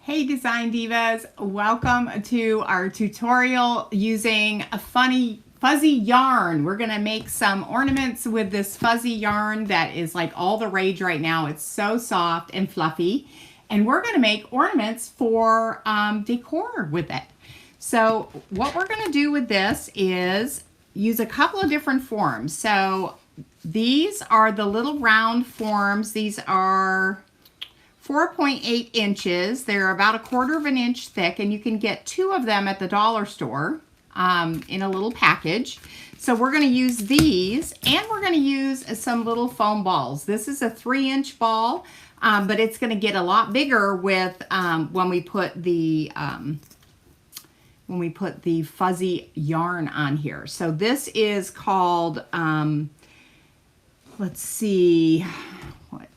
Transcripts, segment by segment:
Hey Design Divas, welcome to our tutorial using a fuzzy yarn. We're gonna make some ornaments with this fuzzy yarn that is like all the rage right now. It's so soft and fluffy. And we're gonna make ornaments for decor with it. So what we're gonna do with this is use a couple of different forms. So these are the little round forms. These are 4.8 inches. They're about 1/4 of an inch thick, and you can get 2 of them at the dollar store in a little package. So we're going to use these, and we're going to use some little foam balls. This is a 3-inch ball, but it's going to get a lot bigger with when we put the fuzzy yarn on here. So this is called let's see.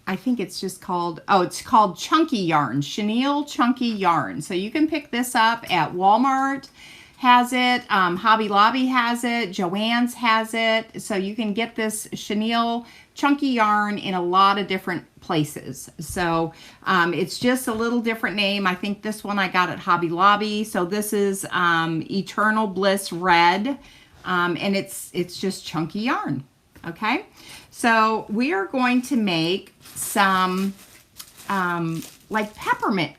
I think it's just called, it's called Chunky Yarn, Chenille Chunky Yarn. So you can pick this up at Walmart, has it, Hobby Lobby has it, Joann's has it. So you can get this Chenille Chunky Yarn in a lot of different places. So it's just a little different name. I think this one I got at Hobby Lobby. So this is Eternal Bliss Red, and it's just chunky yarn. Okay, so we are going to make some like peppermint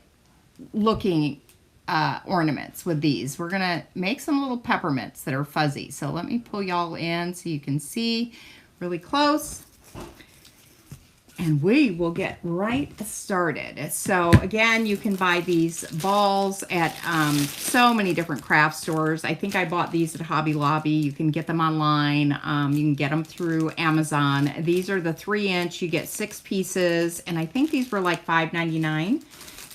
looking ornaments with these. We're gonna make some little peppermints that are fuzzy. So let me pull y'all in so you can see really close. And we will get right started. So again, you can buy these balls at so many different craft stores. I think I bought these at Hobby Lobby. You can get them online. You can get them through Amazon. These are the 3-inch. You get 6 pieces, and I think these were like $5.99.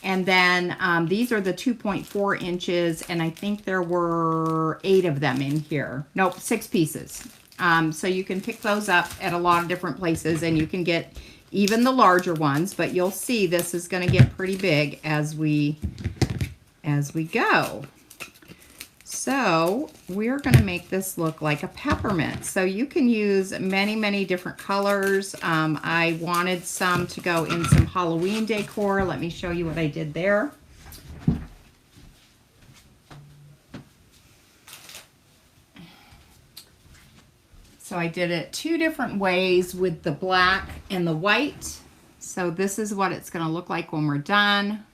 And then these are the 2.4 inches, and I think there were 8 of them in here. Nope, 6 pieces. So you can pick those up at a lot of different places, and you can get even the larger ones, but you'll see this is going to get pretty big as we go. So we're going to make this look like a peppermint. So you can use many different colors. I wanted some to go in some Halloween decor. Let me show you what I did there. So I did it 2 different ways with the black and the white. So this is what it's going to look like when we're done.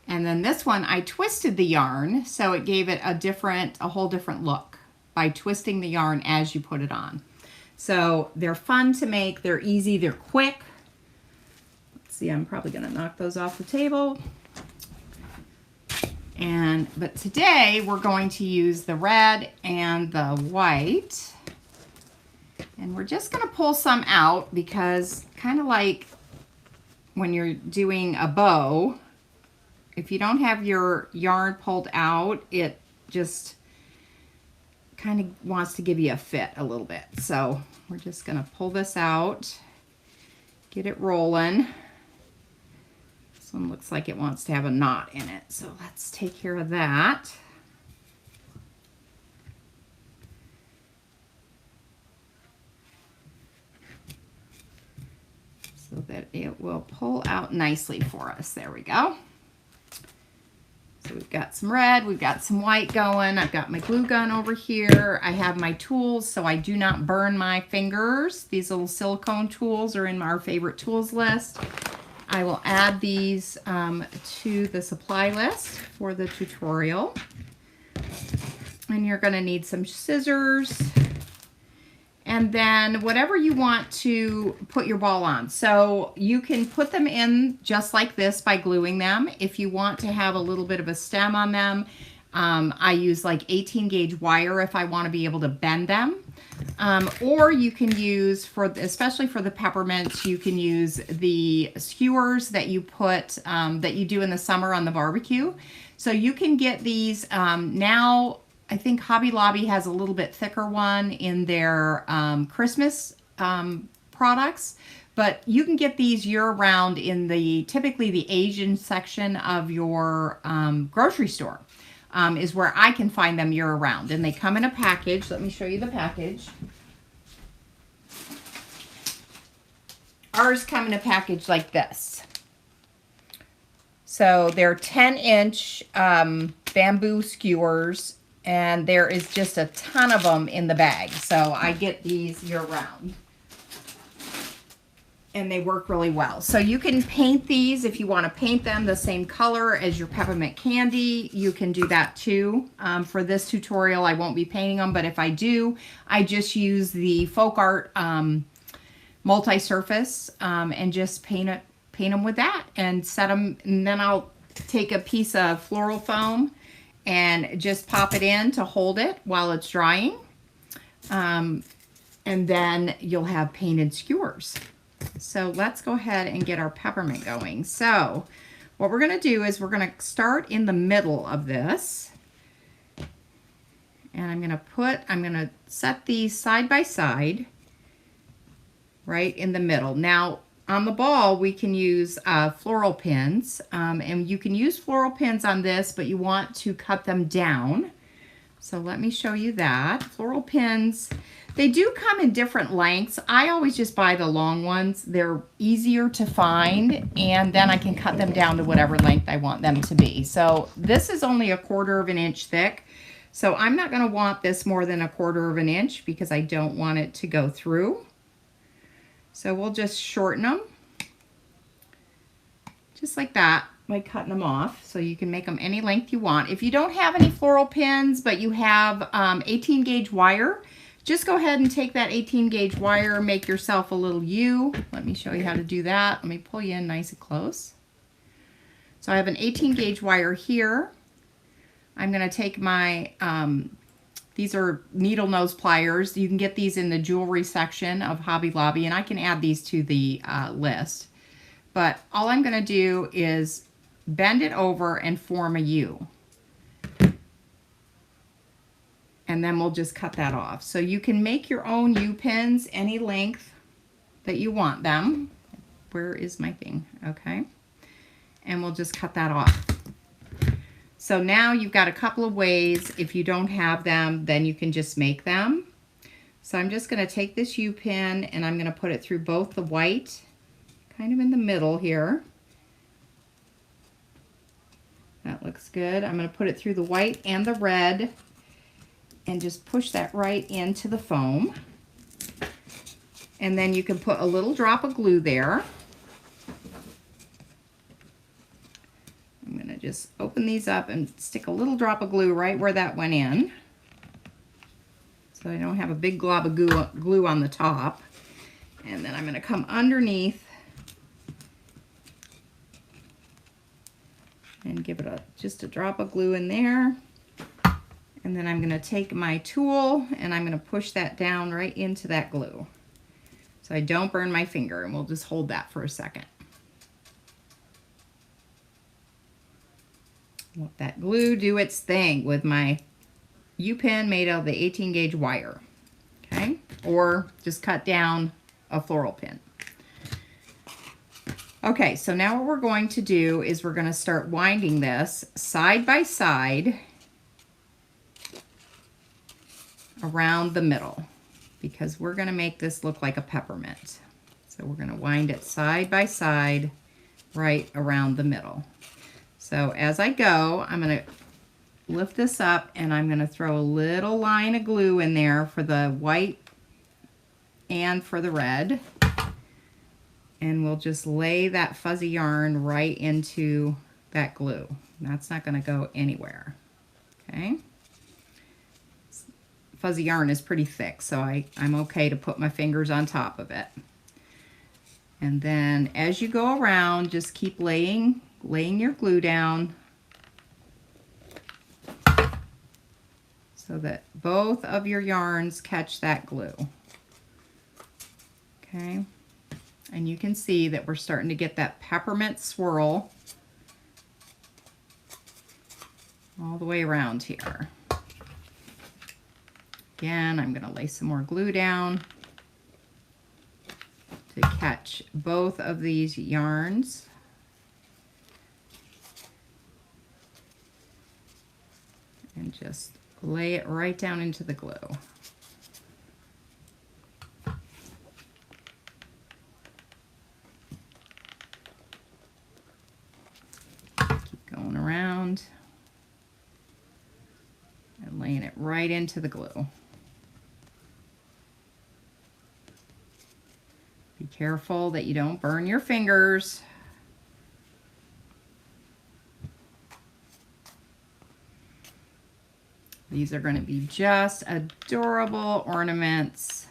And then this one, I twisted the yarn, so it gave it a whole different look by twisting the yarn as you put it on. So they're fun to make, they're easy, they're quick. Let's see, I'm probably going to knock those off the table. But today we're going to use the red and the white. And we're just going to pull some out because kind of like when you're doing a bow, if you don't have your yarn pulled out, it just kind of wants to give you a fit a little bit. So we're just going to pull this out, get it rolling. This one looks like it wants to have a knot in it. So let's take care of that. So that it will pull out nicely for us. There we go. So we've got some red, we've got some white going. I've got my glue gun over here. I have my tools so I do not burn my fingers. These little silicone tools are in our favorite tools list. I will add these to the supply list for the tutorial. And you're going to need some scissors. And then whatever you want to put your ball on. So you can put them in just like this by gluing them. If you want to have a little bit of a stem on them, I use like 18 gauge wire if I want to be able to bend them. Or you can use, especially for the peppermints, you can use the skewers that you put, that you do in the summer on the barbecue. So you can get these now. I think Hobby Lobby has a little bit thicker one in their Christmas products, but you can get these year-round in typically the Asian section of your grocery store is where I can find them year-round. And they come in a package. Let me show you the package. Ours come in a package like this. So they're 10-inch bamboo skewers, and there is just a ton of them in the bag. So I get these year round. And they work really well. So you can paint these if you want to paint them the same color as your peppermint candy. You can do that too. For this tutorial, I won't be painting them, but if I do, I just use the Folk Art multi-surface and just paint them with that and set them. And then I'll take a piece of floral foam and just pop it in to hold it while it's drying. And then you'll have painted skewers. So let's go ahead and get our peppermint going. So what we're going to do is we're going to start in the middle of this. And I'm going to set these side by side right in the middle. Now on the ball we can use floral pins, and you can use floral pins on this, but you want to cut them down. So let me show you that. Floral pins, they do come in different lengths. I always just buy the long ones. They're easier to find, and then I can cut them down to whatever length I want them to be. So this is only 1/4 of an inch thick. So I'm not going to want this more than 1/4 of an inch because I don't want it to go through. So we'll just shorten them just like that by cutting them off. So you can make them any length you want. If you don't have any floral pins, but you have 18 gauge wire, just go ahead and take that 18 gauge wire, make yourself a little U. Let me show you how to do that. Let me pull you in nice and close. So I have an 18 gauge wire here. I'm going to take my, these are needle nose pliers. You can get these in the jewelry section of Hobby Lobby, and I can add these to the list. But all I'm going to do is bend it over and form a U. And then we'll just cut that off. So you can make your own U pins any length that you want them. Where is my thing? Okay. And we'll just cut that off. So now you've got a couple of ways. If you don't have them, then you can just make them. So I'm just going to take this U pin and I'm going to put it through both the white, kind of in the middle here. That looks good. I'm going to put it through the white and the red and just push that right into the foam. And then you can put a little drop of glue there. I'm going to just open these up and stick a little drop of glue right where that went in, so I don't have a big glob of glue on the top. And then I'm going to come underneath and give it just a drop of glue in there. And then I'm going to take my tool and I'm going to push that down right into that glue so I don't burn my finger, and we'll just hold that for a second. Let that glue do its thing with my U-pin made out of the 18 gauge wire. Okay, or just cut down a floral pin. Okay, so now what we're going to do is we're going to start winding this side by side around the middle, because we're going to make this look like a peppermint. So we're going to wind it side by side right around the middle. So as I go, I'm going to lift this up and I'm going to throw a little line of glue in there for the white and for the red. And we'll just lay that fuzzy yarn right into that glue. That's not going to go anywhere. Okay. Fuzzy yarn is pretty thick, so I'm okay to put my fingers on top of it. And then as you go around, just keep laying your glue down so that both of your yarns catch that glue. Okay. And you can see that we're starting to get that peppermint swirl all the way around here. Again, I'm going to lay some more glue down to catch both of these yarns. And just lay it right down into the glue. it right into the glue. Be careful that you don't burn your fingers. These are going to be just adorable ornaments.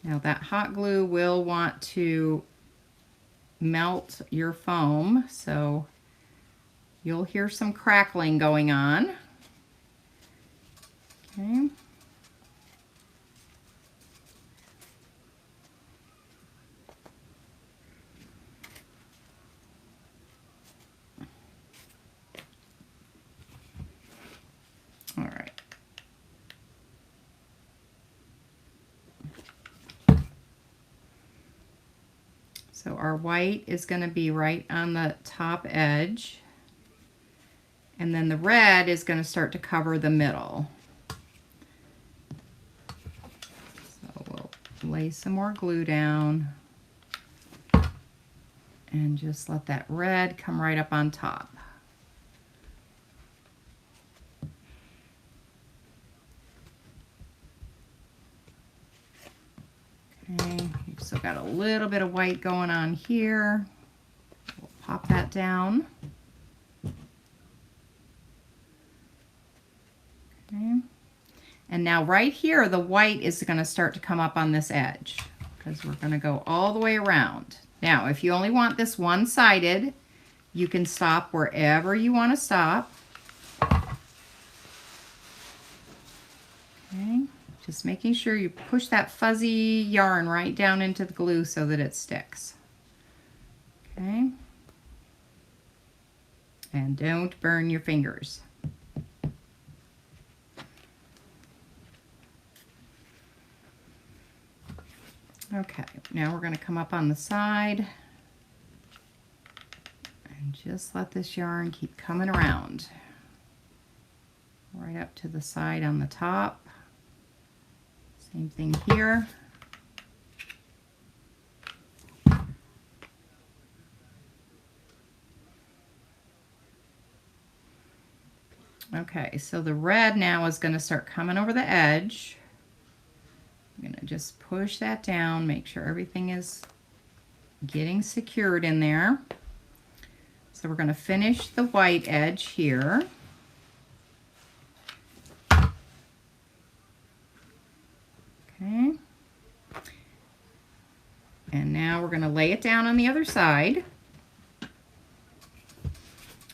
Now that hot glue will want to melt your foam, so you'll hear some crackling going on. Okay. All right. So our white is going to be right on the top edge, and then the red is going to start to cover the middle. So we'll lay some more glue down and just let that red come right up on top. Okay, you've still got a little bit of white going on here. We'll pop that down. Okay. And now right here, the white is going to start to come up on this edge because we're going to go all the way around. Now, if you only want this one-sided, you can stop wherever you want to stop. Okay. Just making sure you push that fuzzy yarn right down into the glue so that it sticks. Okay. And don't burn your fingers. Okay, now we're going to come up on the side and just let this yarn keep coming around. Right up to the side on the top. Same thing here. Okay, so the red now is going to start coming over the edge. I'm going to just push that down, make sure everything is getting secured in there. So we're going to finish the white edge here. Okay. And now we're going to lay it down on the other side.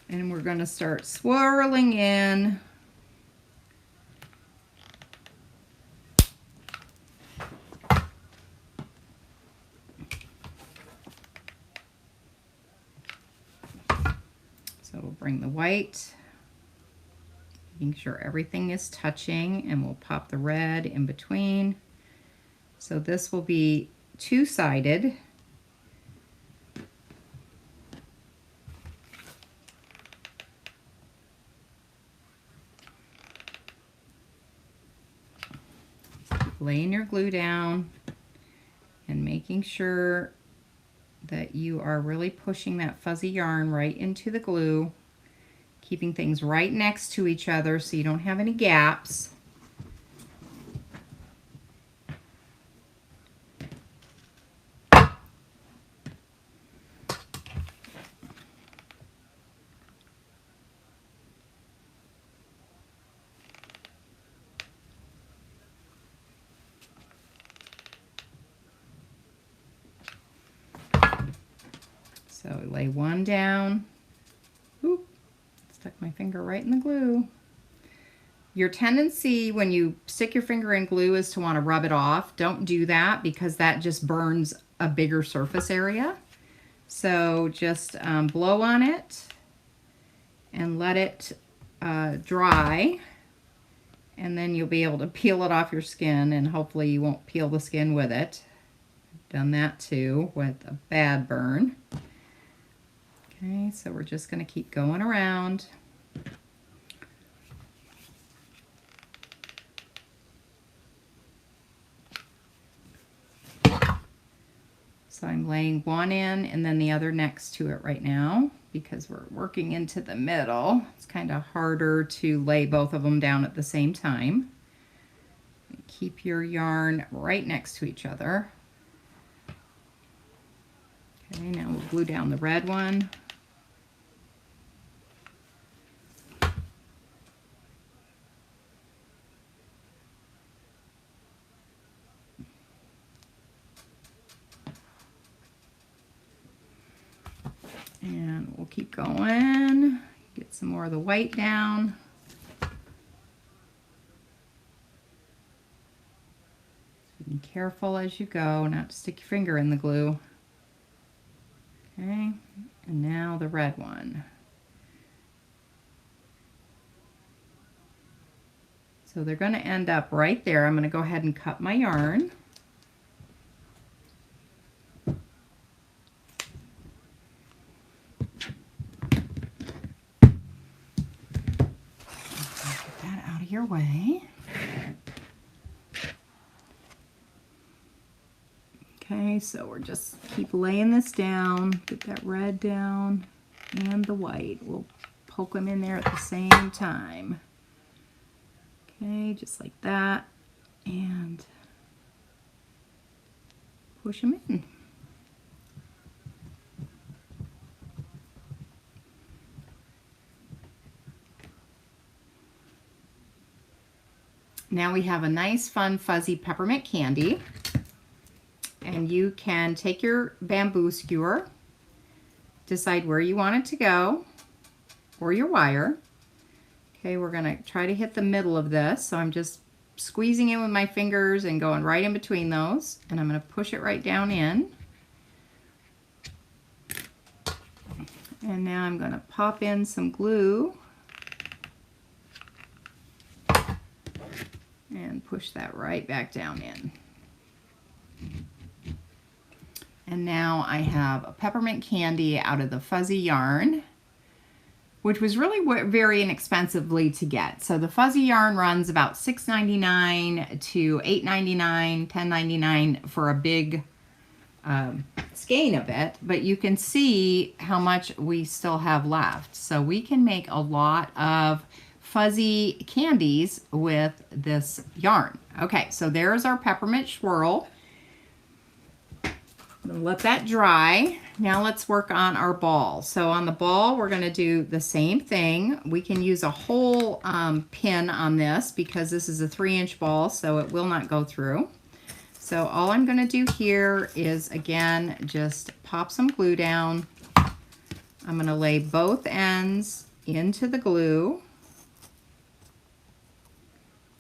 And we're going to start swirling in so we'll bring the white, making sure everything is touching, and we'll pop the red in between. So this will be two-sided. Laying your glue down and making sure that you are really pushing that fuzzy yarn right into the glue, keeping things right next to each other so you don't have any gaps. So lay one down. Oop, stuck my finger right in the glue. Your tendency when you stick your finger in glue is to want to rub it off. Don't do that because that just burns a bigger surface area. So just blow on it and let it dry, and then you'll be able to peel it off your skin, and hopefully you won't peel the skin with it. I've done that too with a bad burn. Okay, so we're just going to keep going around. So I'm laying one in and then the other next to it right now because we're working into the middle. It's kind of harder to lay both of them down at the same time. Keep your yarn right next to each other. Okay, now we'll glue down the red one. And we'll keep going. Get some more of the white down. Be careful as you go, not to stick your finger in the glue. Okay, and now the red one. So they're going to end up right there. I'm going to go ahead and cut my yarn. Get that out of your way. Okay, so we're just keep laying this down, get that red down and the white. We'll poke them in there at the same time. Okay, just like that, and push them in. Now we have a nice, fun, fuzzy peppermint candy. And you can take your bamboo skewer, decide where you want it to go, or your wire. Okay, we're gonna try to hit the middle of this. So I'm just squeezing in with my fingers and going right in between those. And I'm gonna push it right down in. And now I'm gonna pop in some glue. And push that right back down in. And now I have a peppermint candy out of the Fuzzy Yarn, which was really very inexpensively to get. So the Fuzzy Yarn runs about $6.99 to $8.99, $10.99 for a big skein of it. But you can see how much we still have left. So we can make a lot of fuzzy candies with this yarn. Okay, so there's our peppermint swirl. Let that dry. Now let's work on our ball. So on the ball, we're going to do the same thing. We can use a whole pin on this because this is a 3-inch ball, so it will not go through. So all I'm going to do here is, again, just pop some glue down. I'm going to lay both ends into the glue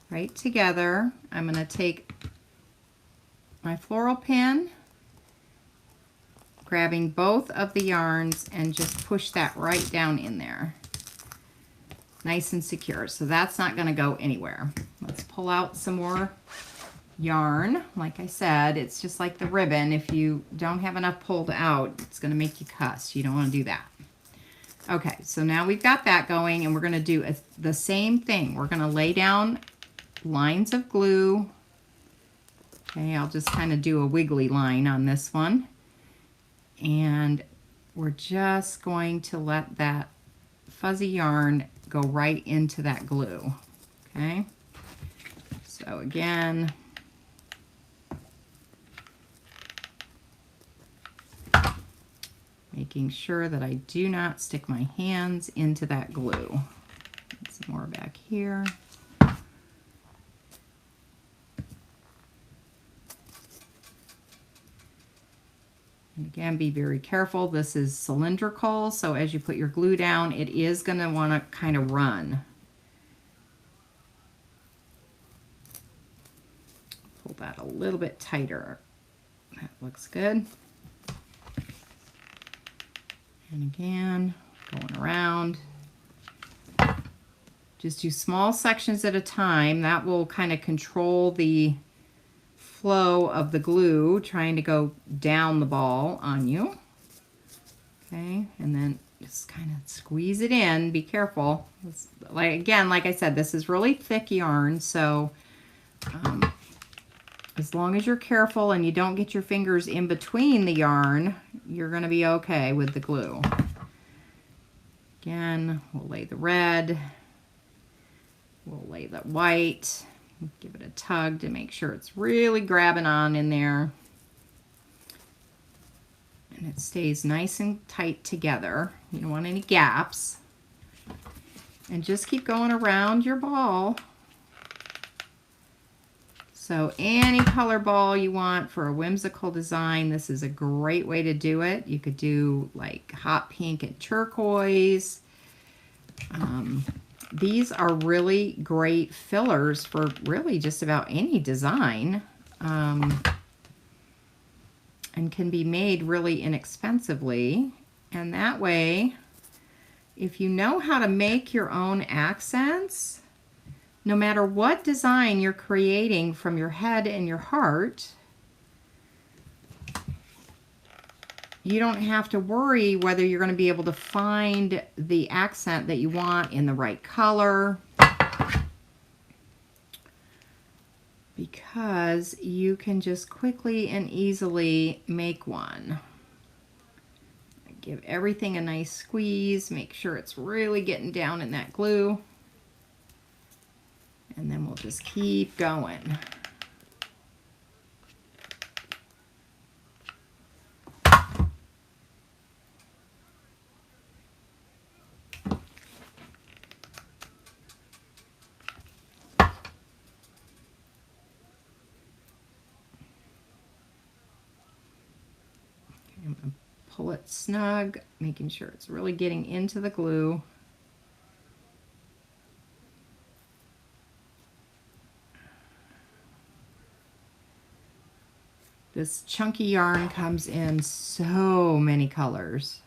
right together. I'm going to take my floral pin, grabbing both of the yarns and just push that right down in there. Nice and secure. So that's not going to go anywhere. Let's pull out some more yarn. Like I said, it's just like the ribbon. If you don't have enough pulled out, it's going to make you cuss. You don't want to do that. Okay, so now we've got that going, and we're going to do the same thing. We're going to lay down lines of glue. Okay, I'll just kind of do a wiggly line on this one. And we're just going to let that fuzzy yarn go right into that glue. Okay, so again, making sure that I do not stick my hands into that glue. Get some more back here. And again, be very careful. This is cylindrical, so as you put your glue down, it is going to want to kind of run. Pull that a little bit tighter. That looks good. And again, going around. Just do small sections at a time. That will kind of control the flow of the glue trying to go down the ball on you. Okay, and then just kind of squeeze it in. Be careful. It's, like I said, this is really thick yarn, so As long as you're careful and you don't get your fingers in between the yarn, you're going to be okay with the glue. Again, we'll lay the red, we'll lay the white, give it a tug to make sure it's really grabbing on in there. And it stays nice and tight together. You don't want any gaps. And just keep going around your ball. So any color ball you want for a whimsical design, this is a great way to do it. You could do like hot pink and turquoise. These are really great fillers for really just about any design, and can be made really inexpensively. And that way, if you know how to make your own accents, no matter what design you're creating from your head and your heart, you don't have to worry whether you're going to be able to find the accent that you want in the right color, because you can just quickly and easily make one. Give everything a nice squeeze, make sure it's really getting down in that glue. And then we'll just keep going. I'm going to pull it snug, making sure it's really getting into the glue. This chunky yarn comes in so many colors.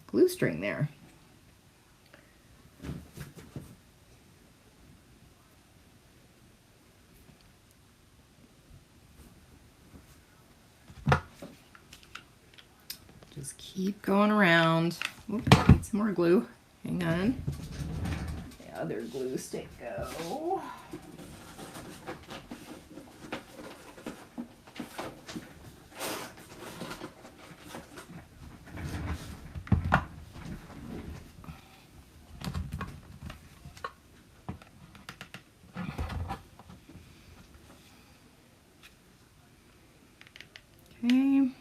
Glue string there. Just keep going around. Oop, need some more glue. Hang on. The other glue stick go. Okay.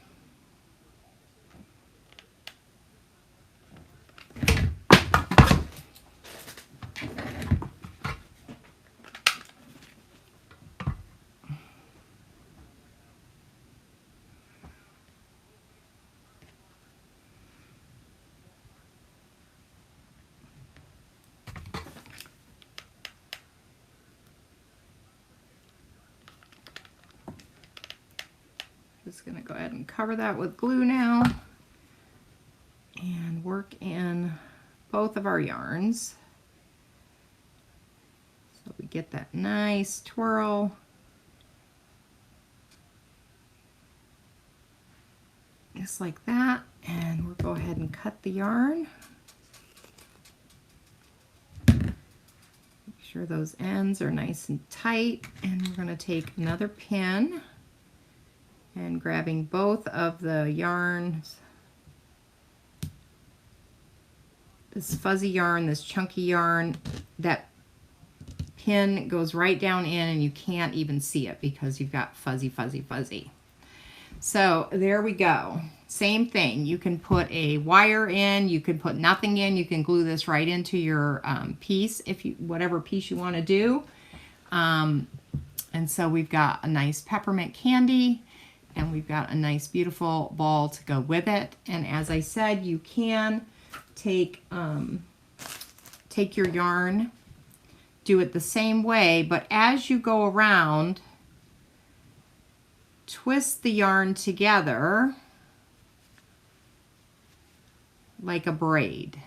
Just going to go ahead and cover that with glue now and work in both of our yarns so we get that nice twirl. Just like that, and we'll go ahead and cut the yarn. Make sure those ends are nice and tight, and we're going to take another pin and grabbing both of the yarns, this fuzzy yarn, this chunky yarn, that pin goes right down in and you can't even see it because you've got fuzzy, fuzzy, fuzzy. So there we go. Same thing. You can put a wire in, you can put nothing in, you can glue this right into your piece, if you, whatever piece you want to do. And so we've got a nice peppermint candy, and we've got a nice beautiful ball to go with it. And as I said, you can take your yarn, do it the same way, but as you go around, twist the yarn together like a braid.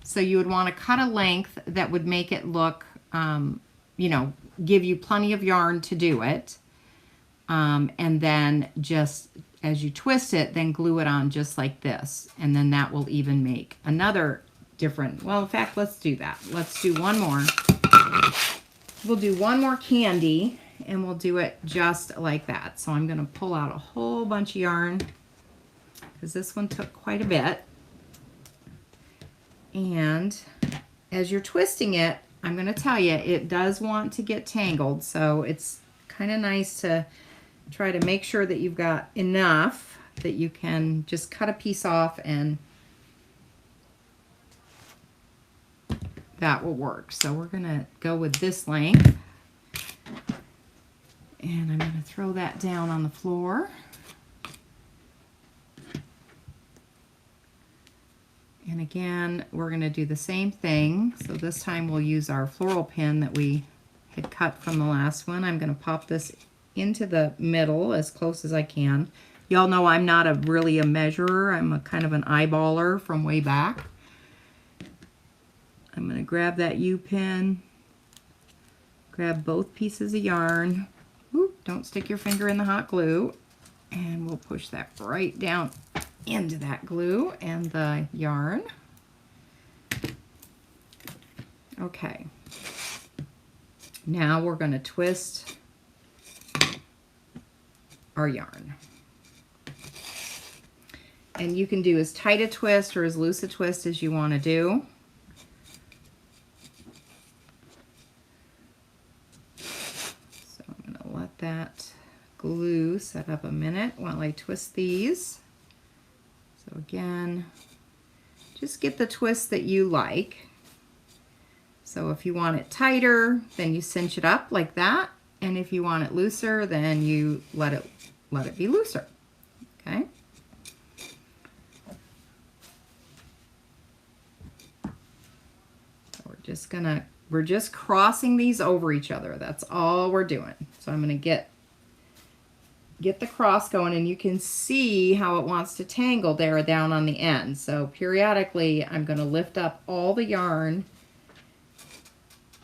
So you would want to cut a length that would make it look, you know, give you plenty of yarn to do it. And then just as you twist it, then glue it on just like this. And then that will even make another different, well, in fact, let's do that. Let's do one more. We'll do one more candy and we'll do it just like that. So I'm going to pull out a whole bunch of yarn because this one took quite a bit. And as you're twisting it, I'm going to tell you, it does want to get tangled. So it's kind of nice to try to make sure that you've got enough that you can just cut a piece off and that will work. So we're going to go with this length. And I'm going to throw that down on the floor. And again, we're going to do the same thing. So this time we'll use our floral pin that we had cut from the last one. I'm going to pop this into the middle as close as I can. Y'all know I'm not really a measurer. I'm a kind of an eyeballer from way back. I'm going to grab that U-pin, grab both pieces of yarn. Ooh, don't stick your finger in the hot glue. And we'll push that right down into that glue and the yarn. Okay. Now we're going to twist our yarn. And you can do as tight a twist or as loose a twist as you want to do. So I'm going to let that glue set up a minute while I twist these. So again, just get the twist that you like. So if you want it tighter, then you cinch it up like that. And if you want it looser, then you let it be looser. Okay? So we're just crossing these over each other. That's all we're doing. So I'm gonna get the cross going, and you can see how it wants to tangle there down on the end. So periodically, I'm gonna lift up all the yarn,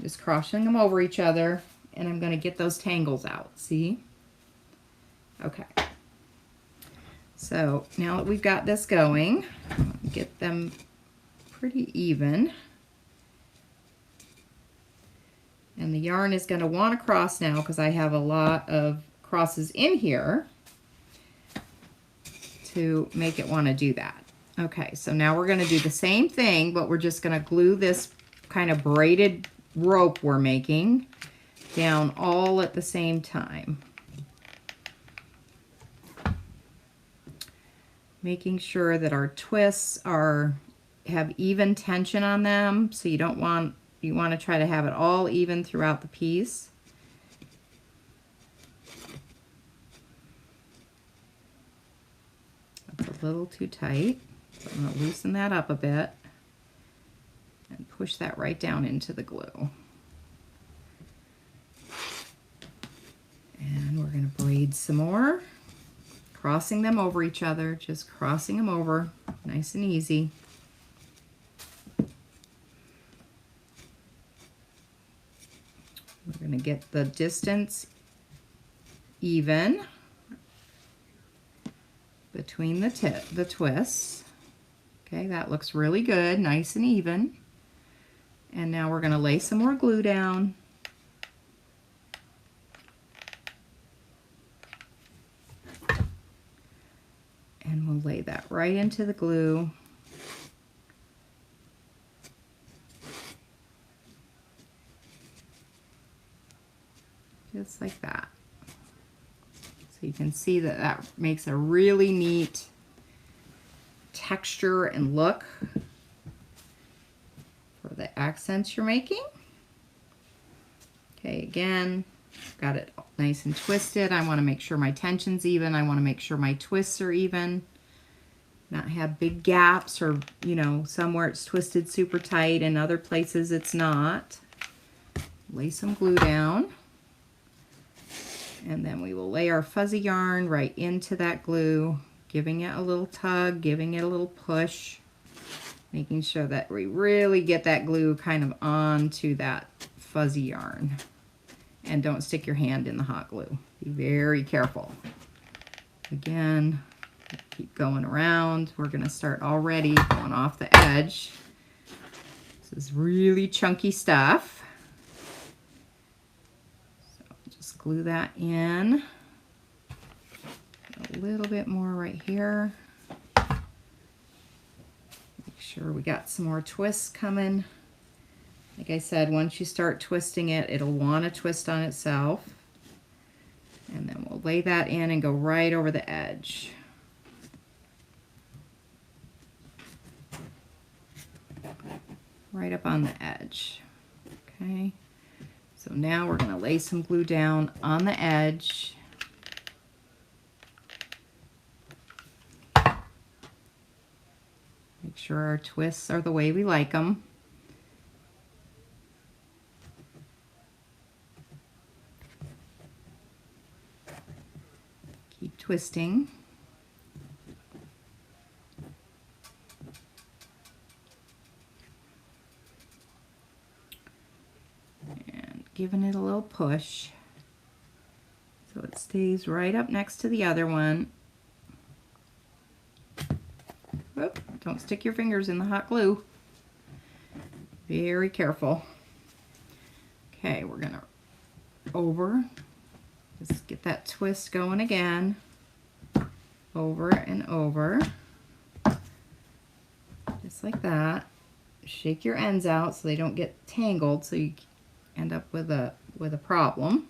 just crossing them over each other, and I'm gonna get those tangles out, see? Okay. So now that we've got this going, get them pretty even. And the yarn is gonna wanna cross now because I have a lot of crosses in here to make it want to do that. Okay, so now we're going to do the same thing, but we're just going to glue this kind of braided rope we're making down all at the same time. Making sure that our twists have even tension on them, so you want to try to have it all even throughout the piece. That's a little too tight, so I'm going to loosen that up a bit and push that right down into the glue. And we're going to braid some more, crossing them over each other, just crossing them over, nice and easy. We're going to get the distance even between the twists. Okay, that looks really good, nice and even. And now we're going to lay some more glue down. And we'll lay that right into the glue. Just like that. So you can see that that makes a really neat texture and look for the accents you're making. Okay, again, got it nice and twisted. I want to make sure my tension's even. I want to make sure my twists are even. Not have big gaps or, you know, somewhere it's twisted super tight and other places it's not. Lay some glue down. And then we will lay our fuzzy yarn right into that glue, giving it a little tug, giving it a little push, making sure that we really get that glue kind of onto that fuzzy yarn. And don't stick your hand in the hot glue. Be very careful. Again, keep going around. We're going to start already going off the edge. This is really chunky stuff. Just glue that in. A little bit more right here. Make sure we got some more twists coming. Like I said, once you start twisting it, it'll want to twist on itself. And then we'll lay that in and go right over the edge. Right up on the edge. Okay. So now we're going to lay some glue down on the edge. Make sure our twists are the way we like them. Keep twisting. Giving it a little push so it stays right up next to the other one. Whoop, don't stick your fingers in the hot glue. Very careful. Okay, we're gonna just get that twist going again. Over and over. Just like that. Shake your ends out so they don't get tangled so you end up with a problem.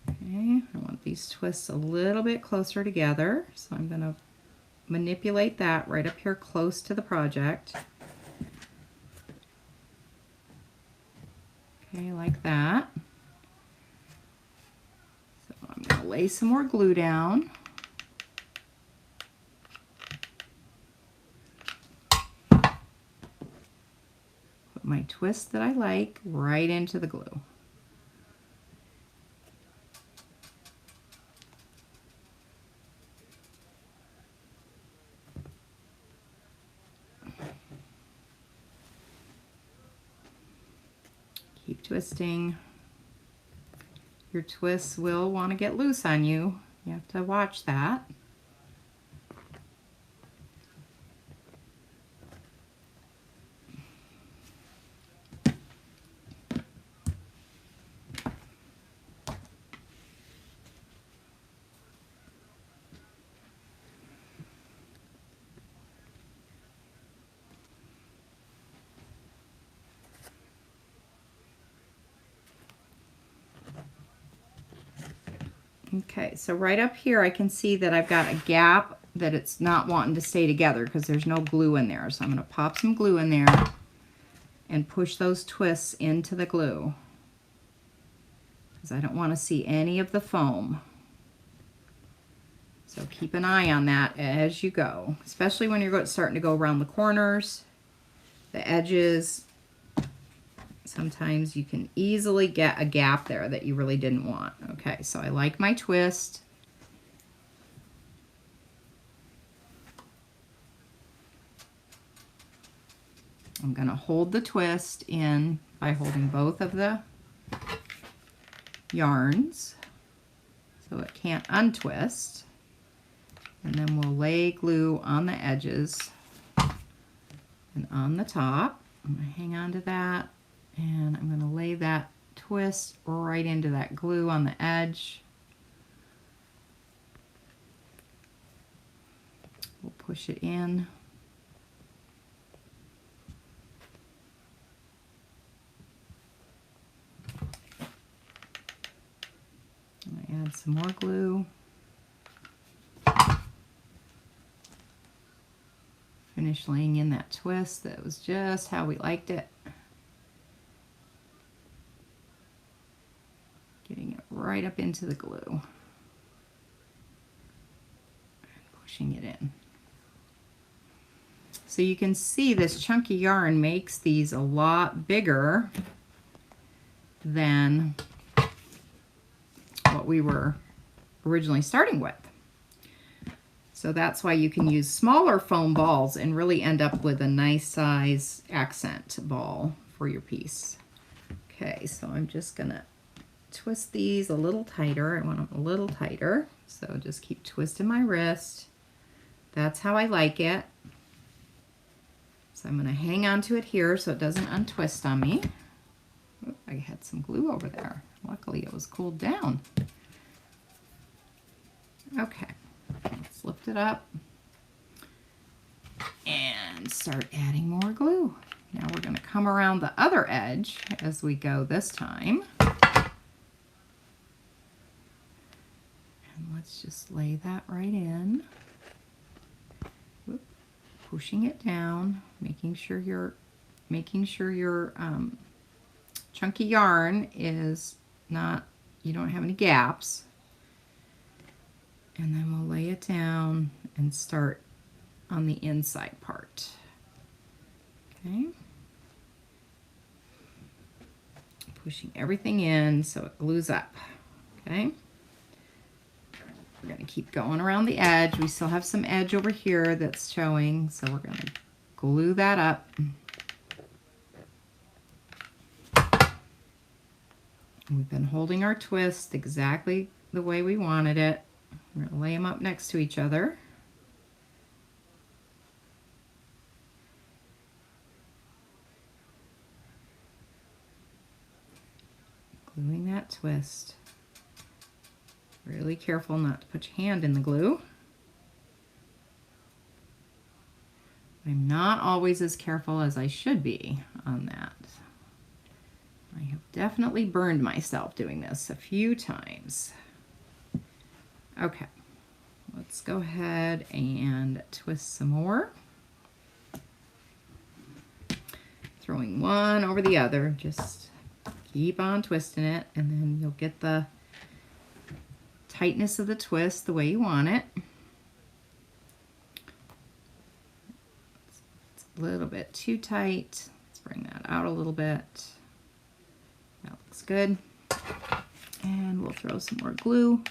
Okay, I want these twists a little bit closer together, so I'm going to manipulate that right up here close to the project. Okay, like that. So I'm going to lay some more glue down. My twist that I like right into the glue. Keep twisting. Your twists will want to get loose on you. You have to watch that. Okay, so right up here I can see that I've got a gap that it's not wanting to stay together because there's no glue in there. So I'm going to pop some glue in there and push those twists into the glue because I don't want to see any of the foam. So keep an eye on that as you go, especially when you're starting to go around the corners, the edges. Sometimes you can easily get a gap there that you really didn't want. Okay, so I like my twist. I'm going to hold the twist in by holding both of the yarns so it can't untwist. And then we'll lay glue on the edges and on the top. I'm going to hang on to that. And I'm going to lay that twist right into that glue on the edge. We'll push it in. I'm going to add some more glue. Finish laying in that twist. That was just how we liked it. Getting it right up into the glue. And pushing it in. So you can see this chunky yarn makes these a lot bigger than what what we were originally starting with. So that's why you can use smaller foam balls and really end up with a nice size accent ball for your piece. Okay, so I'm just gonna twist these a little tighter. I want them a little tighter, so just keep twisting my wrist. That's how I like it. So I'm gonna hang on to it here so it doesn't untwist on me. Oop, I had some glue over there. Luckily it was cooled down. Okay, let's lift it up and start adding more glue. Now we're going to come around the other edge as we go this time. And let's just lay that right in. Whoop. Pushing it down, making sure your chunky yarn is not, you don't have any gaps. And then we'll lay it down and start on the inside part. Okay. Pushing everything in so it glues up. Okay. We're going to keep going around the edge. We still have some edge over here that's showing, so we're going to glue that up. We've been holding our twist exactly the way we wanted it. We're going to lay them up next to each other. Gluing that twist. Really careful not to put your hand in the glue. I'm not always as careful as I should be on that. I have definitely burned myself doing this a few times. Okay, let's go ahead and twist some more. Throwing one over the other, just keep on twisting it, and then you'll get the tightness of the twist the way you want it. It's a little bit too tight. Let's bring that out a little bit. That looks good. And we'll throw some more glue.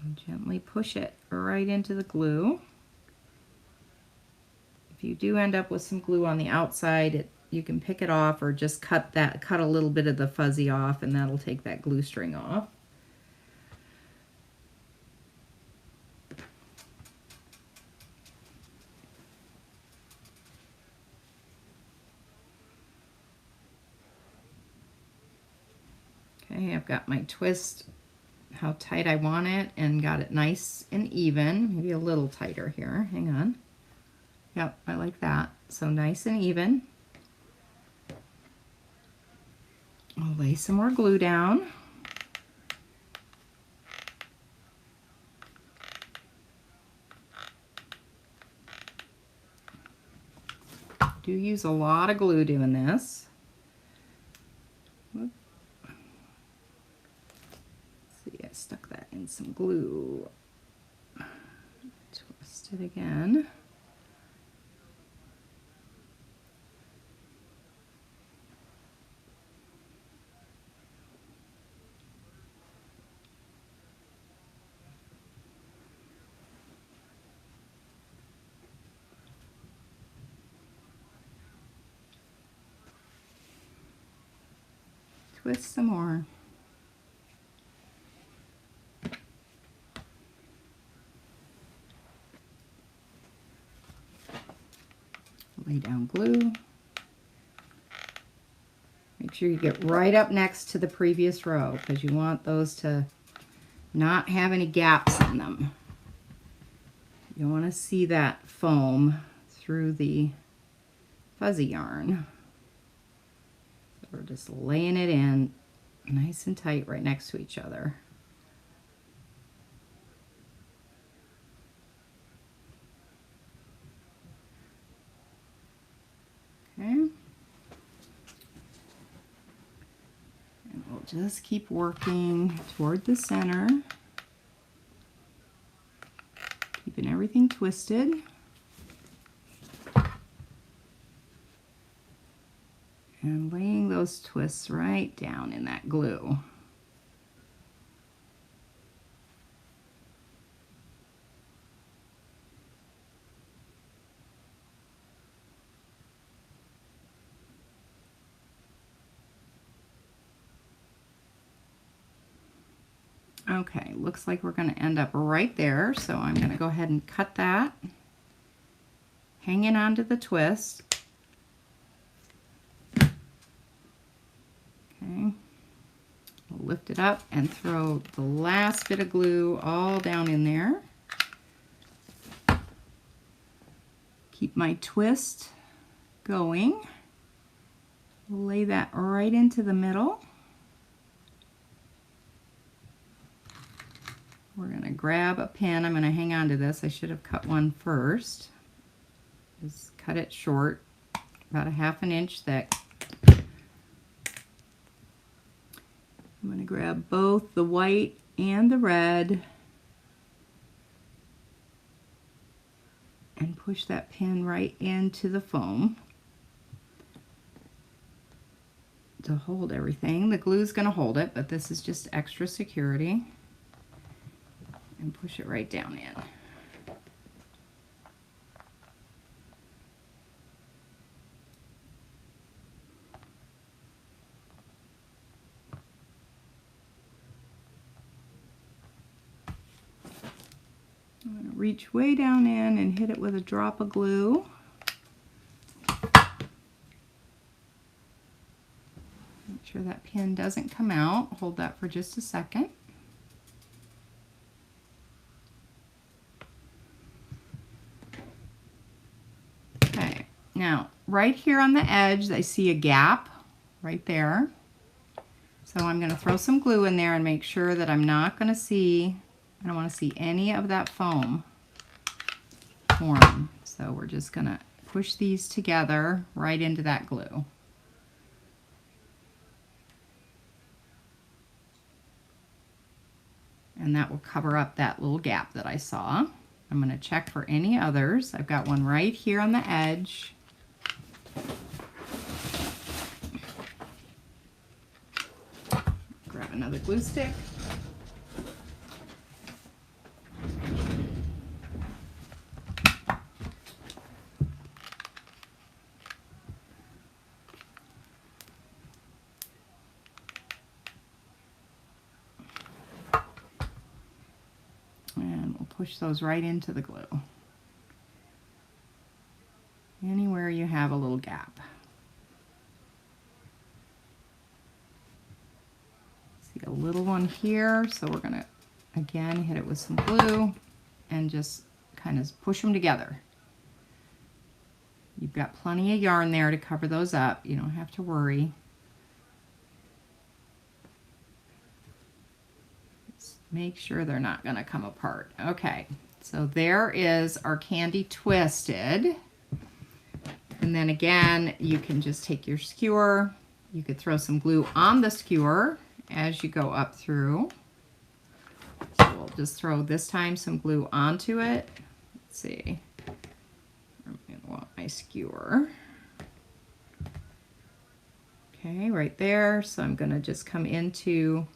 And gently push it right into the glue. If you do end up with some glue on the outside, you can pick it off or just cut a little bit of the fuzzy off, and that'll take that glue string off. Okay, I've got my twist how tight I want it and got it nice and even. Maybe a little tighter here. Hang on. Yep, I like that. So nice and even. I'll lay some more glue down. Do use a lot of glue doing this. Whoop. See, I stuck that in some glue. Twist it again. Twist some more. Lay down glue. Make sure you get right up next to the previous row because you want those to not have any gaps in them. You want to see that foam through the fuzzy yarn. So we're just laying it in nice and tight right next to each other. Okay. And we'll just keep working toward the center. Keep Keeping everything twisted. And laying those twists right down in that glue. Okay, looks like we're going to end up right there, so I'm going to go ahead and cut that, hanging onto the twist. Okay, we'll lift it up and throw the last bit of glue all down in there. Keep my twist going. Lay that right into the middle. We're going to grab a pin. I'm going to hang on to this. I should have cut one first. Just cut it short, about a ½ inch thick. I'm going to grab both the white and the red and push that pin right into the foam to hold everything. The glue is going to hold it, but this is just extra security. And push it right down in. I'm going to reach way down in and hit it with a drop of glue. Make sure that pin doesn't come out. Hold that for just a second. Now, right here on the edge, I see a gap right there. So I'm going to throw some glue in there and make sure that I'm not going to see, I don't want to see any of that foam form. So we're just going to push these together right into that glue. And that will cover up that little gap that I saw. I'm going to check for any others. I've got one right here on the edge. Grab another glue stick. And we'll push those right into the glue. Anywhere you have a little gap. See a little one here, so we're going to again hit it with some glue and just kind of push them together. You've got plenty of yarn there to cover those up. You don't have to worry. Just make sure they're not going to come apart. Okay, so there is our candy twisted. And then again, you can just take your skewer. You could throw some glue on the skewer as you go up through. So we'll just throw this time some glue onto it. Let's see. I'm going to want my skewer. Okay, right there. So I'm going to just come into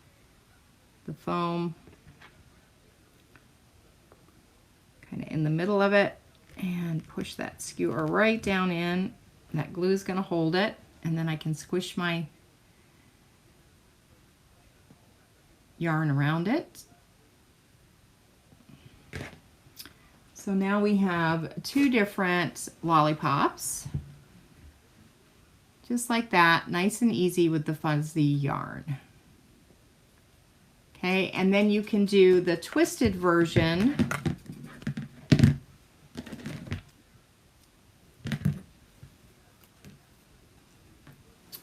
the foam, kind of in the middle of it, and push that skewer right down in. That glue is going to hold it, and then I can squish my yarn around it. So now we have two different lollipops, just like that, nice and easy with the fuzzy yarn. Okay, and then you can do the twisted version.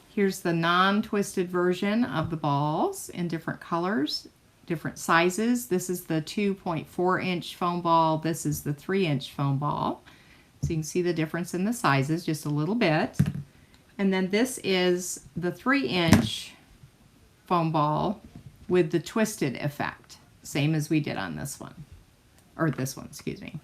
Here's the non-twisted version of the balls in different colors, different sizes. This is the 2.4 inch foam ball. This is the 3-inch foam ball. So you can see the difference in the sizes just a little bit. And then this is the 3-inch foam ball with the twisted effect, same as we did on this one. or this one, excuse me.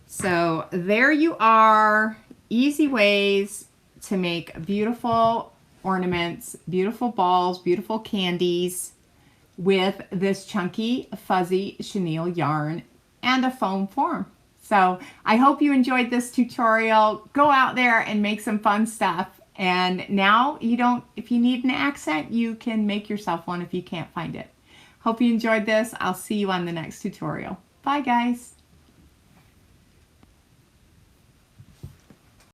So there you are, easy ways to make beautiful ornaments, beautiful balls, beautiful candies with this chunky fuzzy chenille yarn and a foam form. So I hope you enjoyed this tutorial. Go out there and make some fun stuff. And now if you need an accent, you can make yourself one if you can't find it. Hope you enjoyed this. I'll see you on the next tutorial. Bye guys.